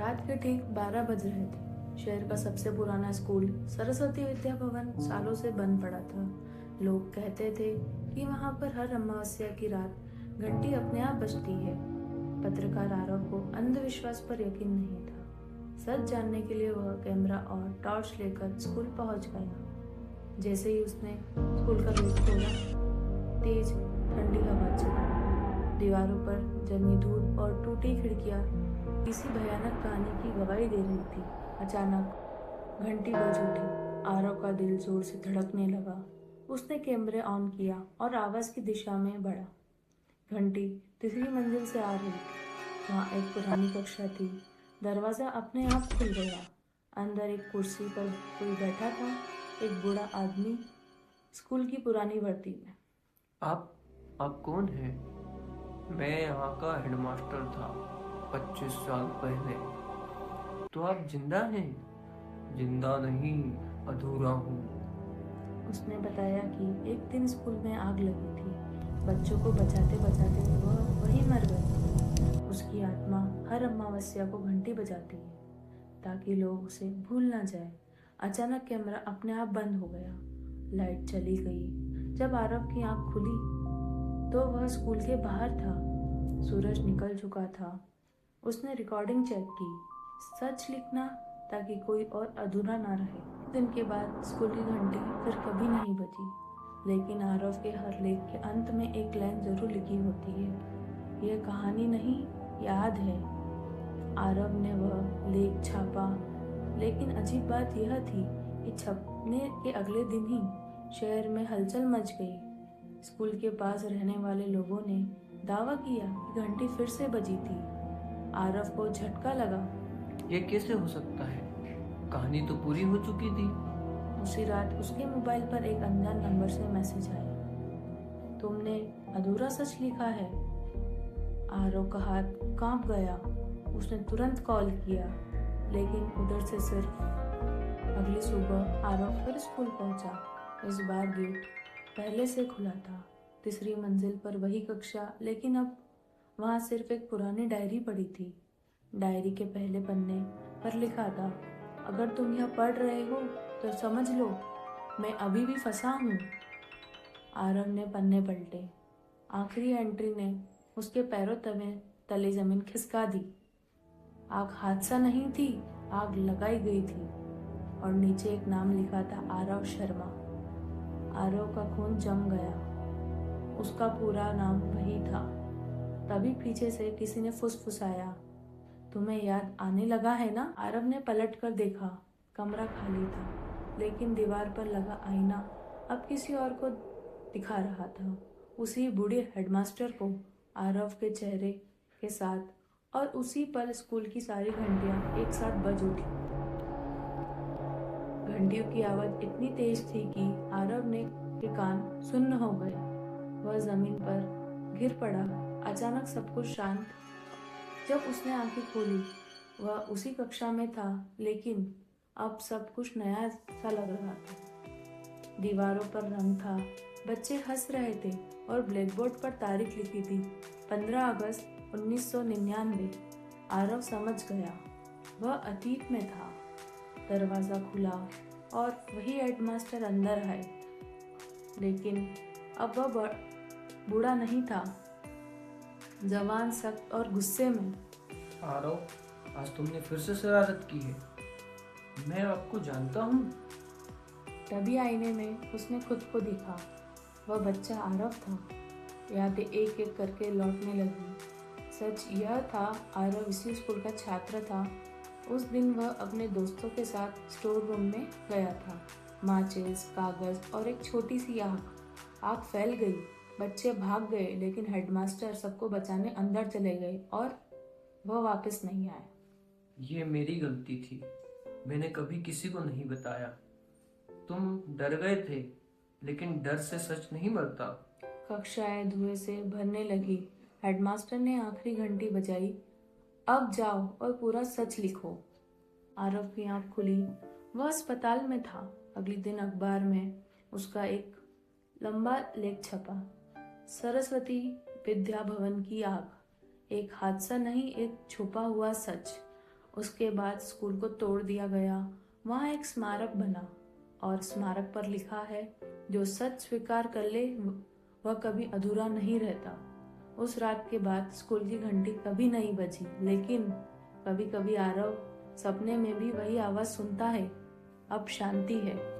रात के ठीक 12 बज रहे थे। शहर का सबसे पुराना स्कूल सरस्वती विद्या भवन सालों से बंद पड़ा था। लोग कहते थे कि वहां पर हर अमावस्या की रात घंटी अपने आप बजती है। पत्रकार आरव को अंधविश्वास पर यकीन नहीं था। सच जानने के लिए वह कैमरा और टॉर्च लेकर स्कूल पहुंच गया। जैसे ही उसने स्कूल का गेट खोला, तेज ठंडी हवा चली। दीवारों पर जमी धूल और टूटी खिड़कियां किसी भयानक कहानी की गवाही दे रही थी। अचानक घंटी बज उठी। आरव का दिल जोर से धड़कने लगा। उसने कैमरे ऑन किया और आवाज की दिशा में बढ़ा। घंटी तीसरी मंजिल से आ रही थी। वहां एक पुरानी कक्षा थी। दरवाजा अपने आप खुल गया। अंदर एक कुर्सी पर कोई बैठा था, एक बूढ़ा आदमी स्कूल की पुरानी वर्दी में। आप आप कौन हैं? मैं यहाँ का हेडमास्टर था 25 साल पहले। तो आप जिंदा हैं? जिंदा नहीं, अधूरा हूँ। उसने बताया कि एक दिन स्कूल में आग लगी थी। बच्चों को बचाते बचाते वह वहीं मर गई। उसकी आत्मा हर अमावस्या को घंटी बजाती है ताकि लोग उसे भूल ना जाए। अचानक कैमरा अपने आप बंद हो गया। लाइट चली गई। जब आरव की आंख खुली तो वह स्कूल के बाहर था। सूरज निकल चुका था। उसने रिकॉर्डिंग चेक की। सच लिखना ताकि कोई और अधूरा ना रहे। दिन के बाद स्कूल की घंटी फिर कभी नहीं बजी, लेकिन आरव के हर लेख के अंत में एक लाइन जरूर लिखी होती है, यह कहानी नहीं, याद है। आरव ने वह लेख छापा, लेकिन अजीब बात यह थी कि छपने के अगले दिन ही शहर में हलचल मच गई। स्कूल के पास रहने वाले लोगों ने दावा किया कि घंटी फिर से बजी थी। आरव को झटका लगा। ये कैसे हो सकता है? कहानी तो पूरी हो चुकी थी। उसी रात उसके मोबाइल पर एक अनजान नंबर से मैसेज आया, तुमने अधूरा सच लिखा है। आरव का हाथ कांप गया। उसने तुरंत कॉल किया, लेकिन उधर से सिर्फ। अगली सुबह आरव फिर स्कूल पहुंचा। इस बार गेट पहले से खुला था। तीसरी मंजिल पर वही कक्षा, लेकिन अब वहां सिर्फ एक पुरानी डायरी पड़ी थी। डायरी के पहले पन्ने पर लिखा था, अगर तुम यह पढ़ रहे हो तो समझ लो मैं अभी भी फंसा हूँ। आरव ने पन्ने पलटे। आखिरी एंट्री ने उसके पैरों तले जमीन खिसका दी। आग हादसा नहीं थी, आग लगाई गई थी, और नीचे एक नाम लिखा था, आरव शर्मा। आरव का खून जम गया। उसका पूरा नाम वही था। तभी पीछे से किसी ने फुसफुसाया, तुम्हें याद आने लगा है ना? आरव ने पलट कर देखा। कमरा खाली था, लेकिन दीवार पर लगा आईना अब किसी और को दिखा रहा था। उसी बूढ़े हेडमास्टर को, आरव के चेहरे के साथ, और उसी पल स्कूल की सारी घंटियां एक साथ बज उठी। घंटियों की आवाज इतनी तेज थी कि आरव के कान सुन्न हो गए। वह जमीन पर गिर पड़ा। अचानक सब कुछ शांत। जब उसने आंखें खोली, वह उसी कक्षा में था, लेकिन अब सब कुछ नया सा लग रहा था। दीवारों पर रंग था, बच्चे हंस रहे थे, और ब्लैकबोर्ड पर तारीख लिखी थी, 15 अगस्त 1999। आरव समझ गया, वह अतीत में था। दरवाजा खुला और वही हेडमास्टर अंदर आए, लेकिन अब वह बूढ़ा नहीं था, जवान, सख्त और गुस्से में। आरव, आज तुमने फिर से शरारत की है। मैं आपको जानता हूँ। तभी आईने में उसने खुद को देखा। वह बच्चा आरव था। यादें एक एक करके लौटने लगी। सच यह था, आरव इसी स्कूल का छात्र था। उस दिन वह अपने दोस्तों के साथ स्टोर रूम में गया था। माचिस, कागज और एक छोटी सी आग। आग फैल गई। बच्चे भाग गए, लेकिन हेडमास्टर सबको बचाने अंदर चले गए और वह वापस नहीं आया। ये मेरी गलती थी। मैंने कभी किसी को नहीं बताया। तुम डर गए थे, लेकिन डर से सच नहीं मरता। कक्षाएं धुएं से भरने लगी। हेडमास्टर ने आखिरी घंटी बजाई, अब जाओ और पूरा सच लिखो। आरव की आंख खुली। वह अस्पताल में था। अगले दिन अखबार में उसका एक लंबा लेख छपा, सरस्वती विद्या भवन की आग, एक हादसा नहीं, एक छुपा हुआ सच। उसके बाद स्कूल को तोड़ दिया गया। वहाँ एक स्मारक बना और स्मारक पर लिखा है, जो सच स्वीकार कर ले वह कभी अधूरा नहीं रहता। उस रात के बाद स्कूल की घंटी कभी नहीं बजी, लेकिन कभी कभी आरव सपने में भी वही आवाज सुनता है। अब शांति है।